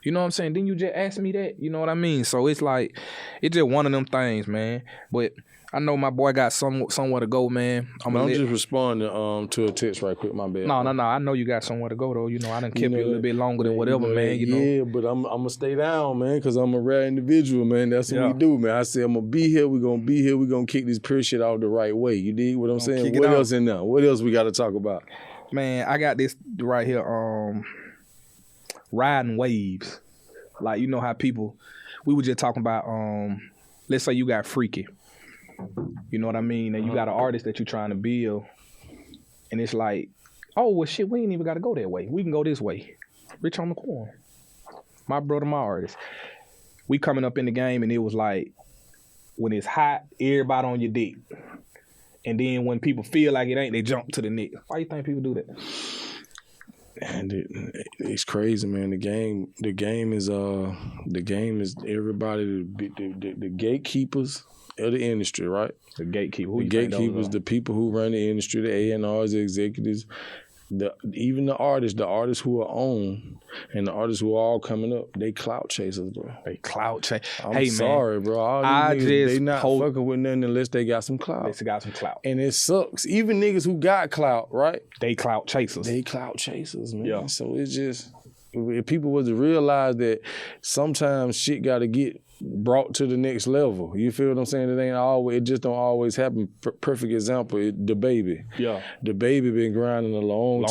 You know what I'm saying? Didn't you just ask me that? You know what I mean? So it's like, it's just one of them things, man. But I know my boy got somewhere to go, man. I'm just responding to a text right quick, my bad. No. I know you got somewhere to go, though. You know, I done kept you a little bit longer than whatever, man. You know. Yeah, but I'm going to stay down, man, because I'm a rare individual, man. That's what we do, man. I said I'm going to be here. We're going to be here. We're going to kick this pure shit out the right way. You dig what I'm saying? What else in there? What else we got to talk about? Man, I got this right here, riding waves. Like, you know how people, we were just talking about, let's say you got Freaky. You know what I mean? And you got an artist that you're trying to build. And it's like, oh, well, shit, we ain't even got to go that way. We can go this way. Rich on the corner. My brother, my artist. We coming up in the game, and it was like, when it's hot, everybody on your dick. And then when people feel like it ain't, they jump to the neck. Why you think people do that? And it's crazy, man. The game is everybody, the gatekeepers of the industry, right? The gatekeeper. The gatekeepers, the people who run the industry, the A&Rs, the executives, even the artists who are on, and the artists who are all coming up, they clout chasers, bro. They clout chase. I'm sorry, bro. All these niggas, they not fucking with nothing unless they got some clout. Unless they got some clout. And it sucks. Even niggas who got clout, right? They clout chasers. They clout chasers, man. Yeah. So it's just, if people was to realize that sometimes shit got to get brought to the next level. You feel what I'm saying? It just don't always happen. Perfect example, the baby. Yeah. The baby been grinding a long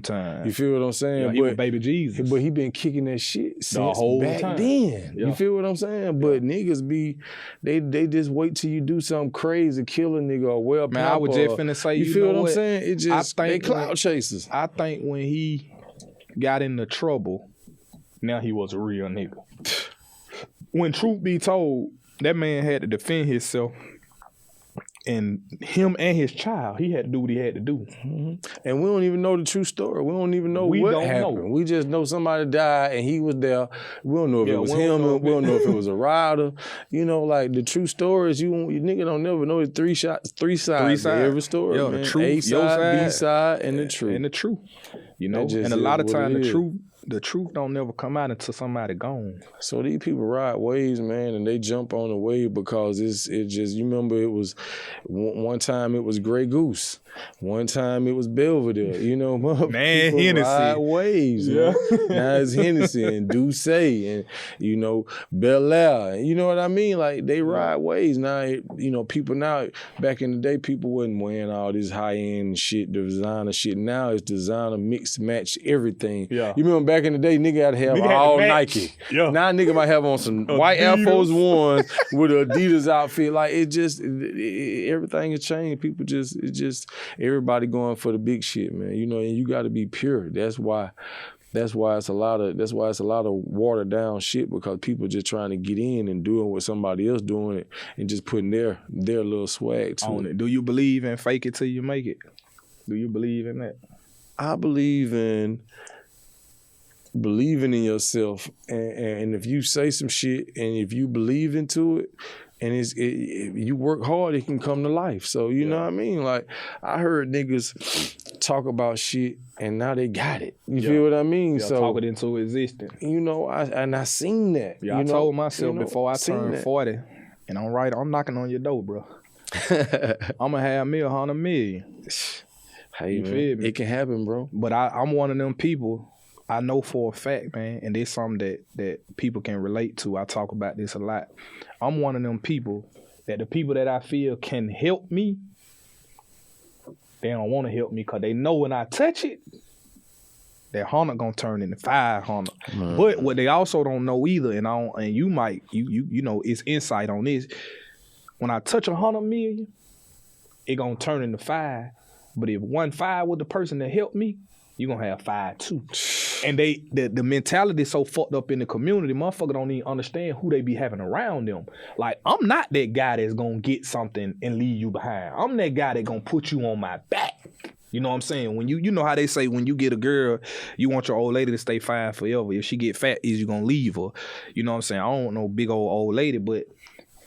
time. You feel what I'm saying? Yeah, Baby Jesus. But he been kicking that shit since the whole back time. then. Yeah. You feel what I'm saying? But niggas they just wait till you do something crazy, kill a nigga or well. Man, I was just finna say, you feel know what I'm saying? It just, they clout chasers. I think when he got into trouble, now he was a real nigga. When truth be told, that man had to defend himself, and him and his child, he had to do what he had to do. Mm-hmm. And we don't even know the true story. We don't even know what happened. We just know somebody died and he was there. We don't know if it was him. We don't know if it was a rider. You know, like the true story is you nigga don't never know. It's three sides to every story. Yeah, man. the truth, A side, B side, and the truth. And the truth. You know, and a lot of times the truth don't never come out until somebody gone. So these people ride waves, man, and they jump on the wave because it just, you remember it was, one time it was Grey Goose. One time it was Belvedere, you know, man, Hennessy. Ride waves, yeah. Now it's Hennessy and Douce and, you know, Bel Air. You know what I mean? Like, they ride waves. Now, you know, people now, back in the day, people wasn't wearing all this high-end shit, designer shit. Now it's designer, mix, match, everything. Yeah. You remember back in the day, nigga had to have all Nike. Yeah. Now nigga might have on some white Air Force Ones with an Adidas outfit. Like, everything has changed. People everybody going for the big shit, man. You know, and you got to be pure. That's why That's why it's a lot of watered down shit, because people just trying to get in and doing what somebody else doing it and just putting their little swag to it. Do you believe in fake it till you make it? Do you believe in that? I believe in believing in yourself, and if you say some shit and if you believe into it, and if you work hard, it can come to life. So you know what I mean? Like, I heard niggas talk about shit and now they got it. You feel what I mean? Yeah, so talk it into existence. You know, I seen that. Yeah, I told myself before I turned 40, and I'm knocking on your door, bro. I'm gonna have me $100 million. Hey, you man, feel me? It can happen, bro. But I'm one of them people. I know for a fact, man, and it's something that people can relate to. I talk about this a lot. I'm one of them people that the people that I feel can help me, they don't want to help me because they know when I touch it, that 100 gonna turn into 500. But what they also don't know either, and you might, you know, it's insight on this. When I touch 100 million, it gonna turn into 5. But if 1.5 was the person that helped me, you gonna have 5 too. And the mentality is so fucked up in the community, motherfucker don't even understand who they be having around them. Like, I'm not that guy that's gonna get something and leave you behind. I'm that guy that gonna put you on my back. You know what I'm saying? When you know how they say when you get a girl, you want your old lady to stay fine forever. If she get fat, is you gonna leave her? You know what I'm saying? I don't want no big old lady, but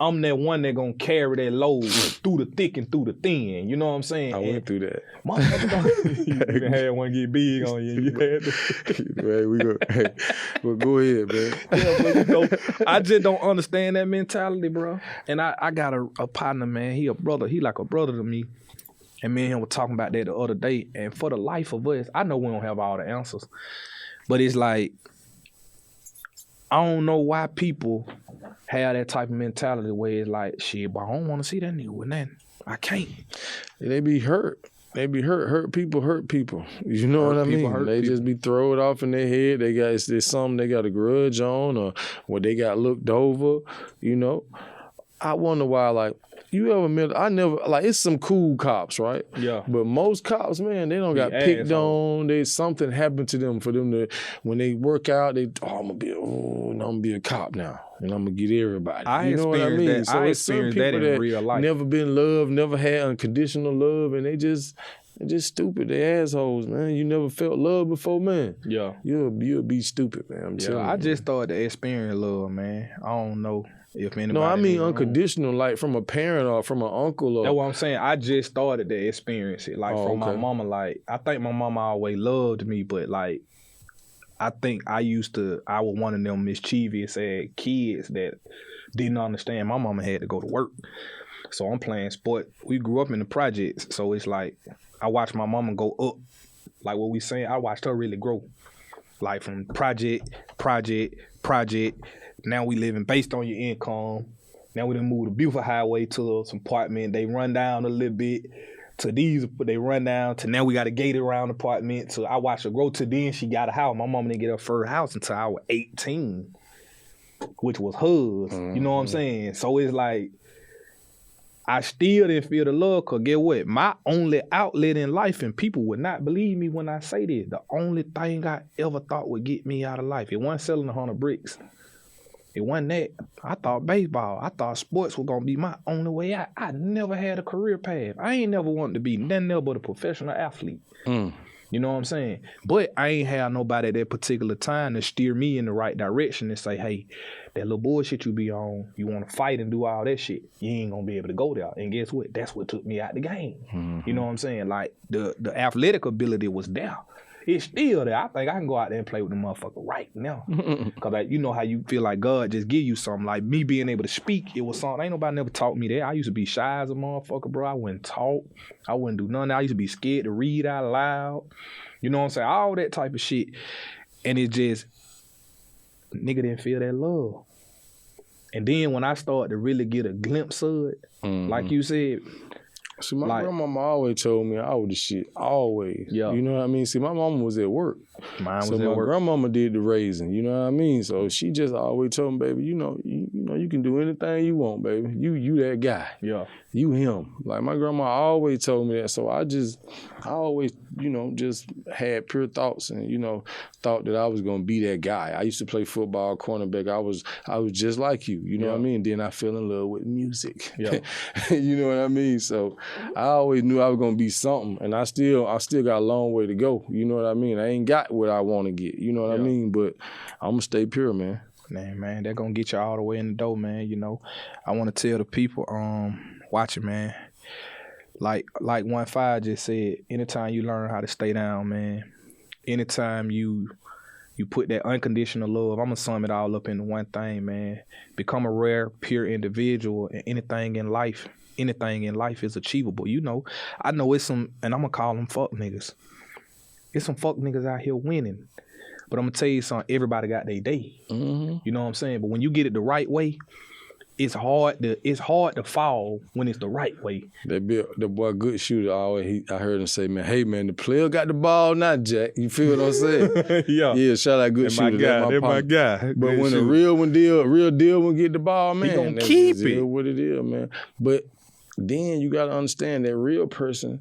I'm that one that gonna carry that load through the thick and through the thin. You know what I'm saying? I went through that. Motherfucker, you done had one get big on you. You had to. Well, go ahead, man. Yeah, but you know, I just don't understand that mentality, bro. And I got a partner, man. He a brother. He like a brother to me. And me and him were talking about that the other day. And for the life of us, I know we don't have all the answers, but it's like, I don't know why people have that type of mentality where it's like, shit, but I don't want to see that nigga with nothing. I can't. They be hurt. They be hurt. Hurt people. You know what I mean? They just be throw it off in their head. There's something they got a grudge on, or what they got looked over, you know. I wonder why, like, you ever met, it's some cool cops, right? Yeah. But most cops, man, they don't got picked on. Something happened to them for them to, when they work out, I'm gonna be a cop now. And I'm gonna get everybody. You know what I mean? That. So it's some people that in real life. Never been loved, never had unconditional love, and they're just stupid. They assholes, man. You never felt love before, man. Yeah. You'll be stupid, man. I'm telling you. I just started to experience love, man. I don't know if anybody. No, I mean unconditional, like from a parent or from an uncle. Or... That's what I'm saying. I just started to experience it, like from my mama. Like, I think my mama always loved me, but like, I think I was one of them mischievous kids that didn't understand. My mama had to go to work, so I'm playing sport. We grew up in the projects, so it's like I watched my mama go up. Like what we saying, I watched her really grow. Like from project. Now we living based on your income. Now we done moved to Buford Highway to some apartment. They run down a little bit. To these, they run down to now we got a gated around apartment. So I watched her grow to then she got a house. My mama didn't get her first house until I was 18, which was hers. You know what I'm saying? So it's like, I still didn't feel the love, because get what? My only outlet in life, and people would not believe me when I say this, the only thing I ever thought would get me out of life, it wasn't selling 100 bricks. It wasn't that. I thought baseball. I thought sports was gonna be my only way out. I never had a career path. I ain't never wanted to be nothing else but a professional athlete. You know what I'm saying? But I ain't had nobody at that particular time to steer me in the right direction and say, hey, that little bullshit you be on, you want to fight and do all that shit, you ain't gonna be able to go there. And guess what? That's what took me out the game. You know what I'm saying? Like, the athletic ability was there. It's still there. I think I can go out there and play with the motherfucker right now. Because you know how you feel like God just give you something. Like me being able to speak, it was something. Ain't nobody never taught me that. I used to be shy as a motherfucker, bro. I wouldn't talk. I wouldn't do nothing. I used to be scared to read out loud. You know what I'm saying? All that type of shit. And it just, nigga didn't feel that love. And then when I started to really get a glimpse of it, like you said, See, my grandmama always told me I was the shit. Always. Yeah. You know what I mean? See, my mama was at work. Mine was so at my work. grandmama did the raising. You know what I mean? So she just always told me, baby, you know, you can do anything you want, baby. You that guy. Yeah. You him. Like my grandma always told me that. So I always, you know, just had pure thoughts and, you know, thought that I was gonna be that guy. I used to play football, cornerback. I was just like you. You know what I mean? Then I fell in love with music. Yeah. You know what I mean? So I always knew I was gonna be something, and I still got a long way to go. You know what I mean? I ain't got what I want to get. You know what I mean? But I'm gonna stay pure, man. Man, they're gonna get you all the way in the door, man. You know, I want to tell the people, watching, man. Like 1-5 just said, anytime you learn how to stay down, man. Anytime you put that unconditional love, I'm gonna sum it all up into one thing, man. Become a rare, pure individual, and anything in life is achievable. You know, I know it's some, and I'm gonna call them fuck niggas. It's some fuck niggas out here winning. But I'm gonna tell you something, everybody got their day. Mm-hmm. You know what I'm saying? But when you get it the right way, it's hard to fall when it's the right way. The boy Good Shooter I heard him say, man, hey man, the player got the ball now, Jack. You feel what I'm saying? Yeah, shout out Good Shooter. They're my guy. But when a real deal one get the ball, man, he gonna keep it. What it is, man. But then you gotta understand that real person,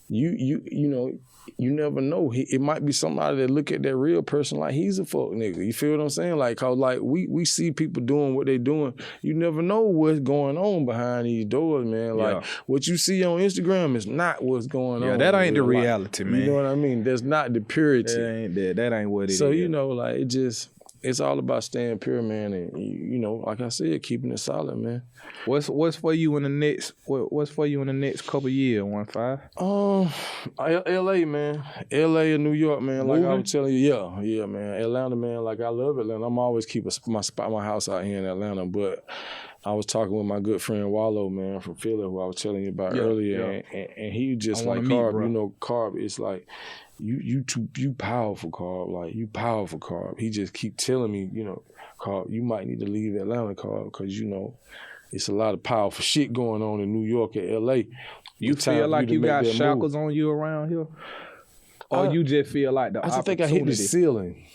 you know, you never know. It might be somebody that look at that real person like he's a fuck nigga. You feel what I'm saying? Like, cause like we see people doing what they doing. You never know what's going on behind these doors, man. Like what you see on Instagram is not what's going on. Yeah, that ain't the reality, man. You know what I mean? That's not the purity. That ain't what it is. So you know, like it's all about staying pure, man, and you know, like I said, keeping it solid, man. What's for you in the next? What's for you in the next couple years? 1-5. L.A. man, L.A. and New York, man. Like Moving? I was telling you, yeah, man. Atlanta, man. Like I love Atlanta. I'm always keep my house out here in Atlanta, but I was talking with my good friend Wallow, man, from Philly, who I was telling you about earlier, and he just like Carb. You know, Carb is like. You powerful, Carb. Like you powerful, Carb. He just keep telling me, you know, Carb, you might need to leave Atlanta, Carb, because you know it's a lot of powerful shit going on in New York and L.A. You feel like you got shackles on you around here, or you just feel like the opportunity? I just think I hit the ceiling.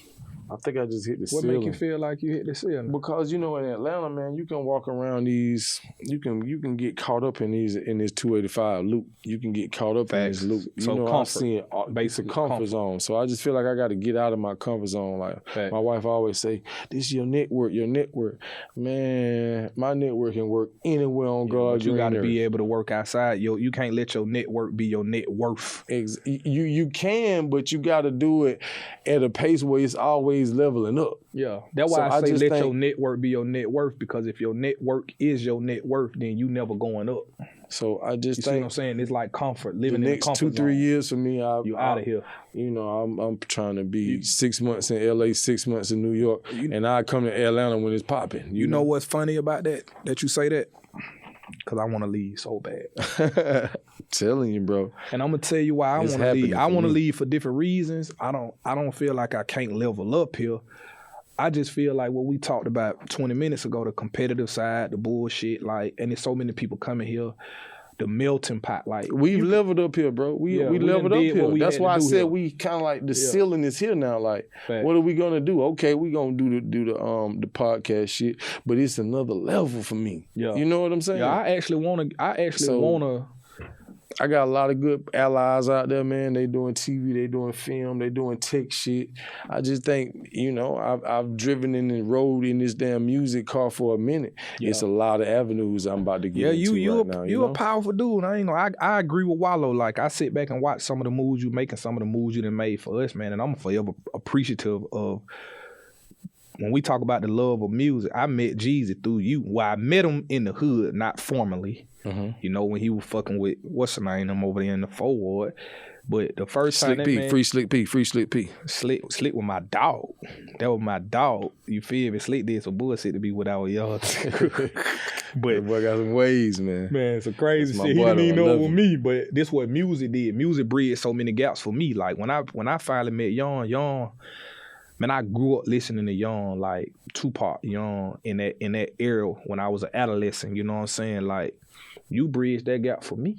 I think I just hit the ceiling. What make you feel like you hit the ceiling? Because you know in Atlanta, man, you can walk around these. You can get caught up in this 285 loop. You can get caught up in this loop. You know, I'm seeing basic comfort zone. So I just feel like I got to get out of my comfort zone. Like my wife always say, "This is your network. Your network, man. My network can work anywhere on God's green earth." You got to be able to work outside. You can't let your network be your net worth. You can, but you got to do it at a pace where it's always leveling up. Yeah. That's why I say let your network be your net worth, because if your network is your net worth, then you never going up. So I just think, see what I'm saying? It's like comfort, living the in next comfort 2-3 years for me, you out of here. You know, I'm trying to be 6 months in LA, 6 months in New York, and I come to Atlanta when it's popping. You know what's funny about that you say that? Because I want to leave so bad. Telling you, bro. And I'm gonna tell you why I want to leave. I want to leave for different reasons. I don't feel like I can't level up here. I just feel like what we talked about 20 minutes ago, the competitive side, the bullshit, like, and there's so many people coming here. The melting pot, like we've leveled up here, bro. We leveled up here. That's why I said we kind of like the ceiling is here now. Like, what are we gonna do? Okay, we gonna do the podcast shit, but it's another level for me. Yeah, you know what I'm saying? Yeah, I actually wanna. I got a lot of good allies out there, man. They doing TV, they doing film, they doing tech shit. I just think, you know, I've driven in and rode in this damn music car for a minute. Yeah. It's a lot of avenues I'm about to get into right now. You a powerful dude. I agree with Wallow. Like, I sit back and watch some of the moves you make and some of the moves you done made for us, man. And I'm forever appreciative of. When we talk about the love of music, I met Jeezy through you. Well, I met him in the hood, not formally. Mm-hmm. You know, when he was fucking with, what's the name, them over there in the 4 Ward. But the first time Free Slick P. Slick was my dog. That was my dog. You feel me? Slick did some bullshit to be without y'all. But that boy got some ways, man. Man, some crazy shit. He didn't even know it was me, but this what music did. Music bridged so many gaps for me. Like when I finally met Young, man, I grew up listening to Young, like Tupac, Young, in that era when I was an adolescent. You know what I'm saying? Like, you bridged that gap for me.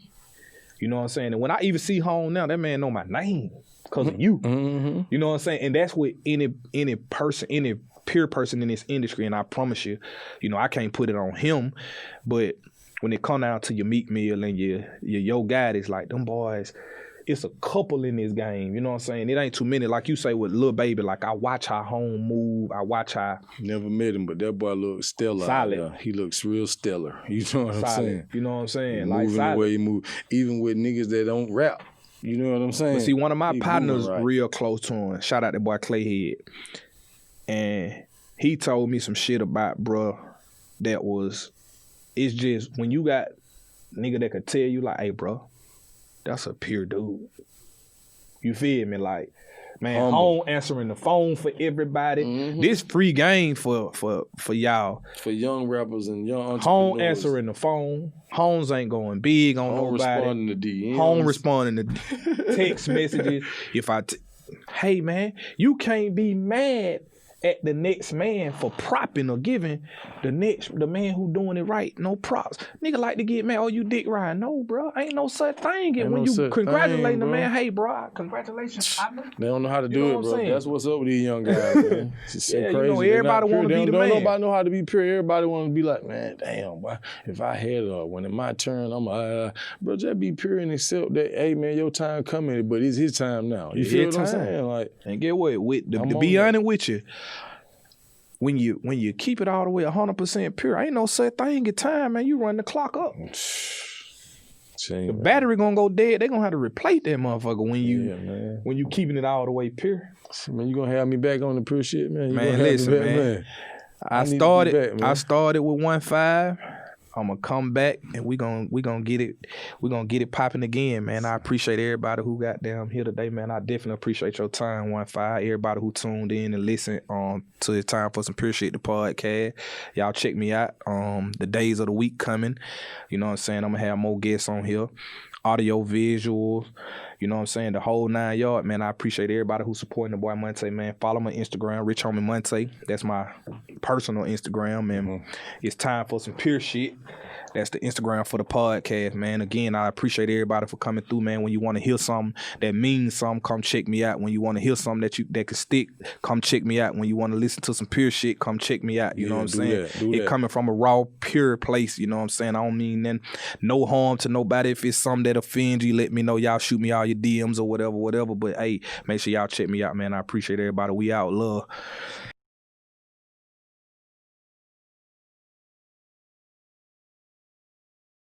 You know what I'm saying? And when I even see Home now, that man know my name because of you. Mm-hmm. You know what I'm saying? And that's what any person, any peer person in this industry, and I promise you, you know, I can't put it on him, but when it come down to your Meek Mill and your Yo Gotti, it's like them boys, it's a couple in this game, you know what I'm saying? It ain't too many. Like you say with Lil Baby, like I watch how Home move, I watch how Never met him, but that boy looks stellar. Solid. Yeah, he looks real stellar. You know what I'm solid, saying? you know what I'm saying? Moving the solid. way he move, even with niggas that don't rap. You know what I'm saying? But see, one of my He partners moving right. real close to him. Shout out that boy Clayhead. And he told me some shit about, bruh, that was, it's just, when you got nigga that could tell you like, hey, bro, that's a pure dude. You feel me? Like, man, Humble. Home answering the phone for everybody. Mhm. This free game for y'all. For young rappers and young entrepreneurs. Home answering the phone. Homes ain't going big on Home nobody. responding to DMs. Home responding to text messages. Hey man, you can't be mad at the next man for propping or giving the man who doing it right no props. Nigga like to get mad, oh you dick riding. No, bro, ain't no such thing. And when you congratulating the man, hey bro, congratulations. They don't know how to You do know it, what I'm bro. saying? That's what's up with these young guys, man. It's so Yeah, you crazy. know, They're not everybody pure. wanna be the Don't man. nobody know how to be pure. Everybody want to be like, man, damn, boy. If I had it, when it's my turn, I'm bro, just be pure and accept that, hey, man, your time coming, but it's his time now. You feel what I'm saying? Like, and get what? To be honest with you, when you keep it all the way 100% pure, ain't no such thing at time, man. You run the clock up. The battery gonna go dead. They gonna have to replace that motherfucker when you keeping it all the way pure. Man, you gonna have me back on the pure shit, man? You Man, gonna have listen, me back, man. I need to be back, man. I started with 1.5. I'm gonna come back and we gonna get it popping again, man. I appreciate everybody who got down here today, man. I definitely appreciate your time, 1.5. Everybody who tuned in and listened to the Time for Some Pure Shit, the podcast. Y'all check me out. The days of the week coming. You know what I'm saying? I'm gonna have more guests on here. Audio, visuals, you know what I'm saying? The whole 9 yard, man. I appreciate everybody who's supporting the boy Monte, man. Follow my Instagram, Rich Homie Monte. That's my personal Instagram, and it's Time for Some Pure Shit. That's the Instagram for the podcast, man. Again, I appreciate everybody for coming through, man. When you want to hear something that means something, come check me out. When you want to hear something that can stick, come check me out. When you want to listen to some pure shit, come check me out. You know what I'm saying? It coming from a raw, pure place. You know what I'm saying? I don't mean no harm to nobody. If it's something that offends you, let me know. Y'all shoot me all your DMs or whatever. But hey, make sure y'all check me out, man. I appreciate everybody. We out. Love.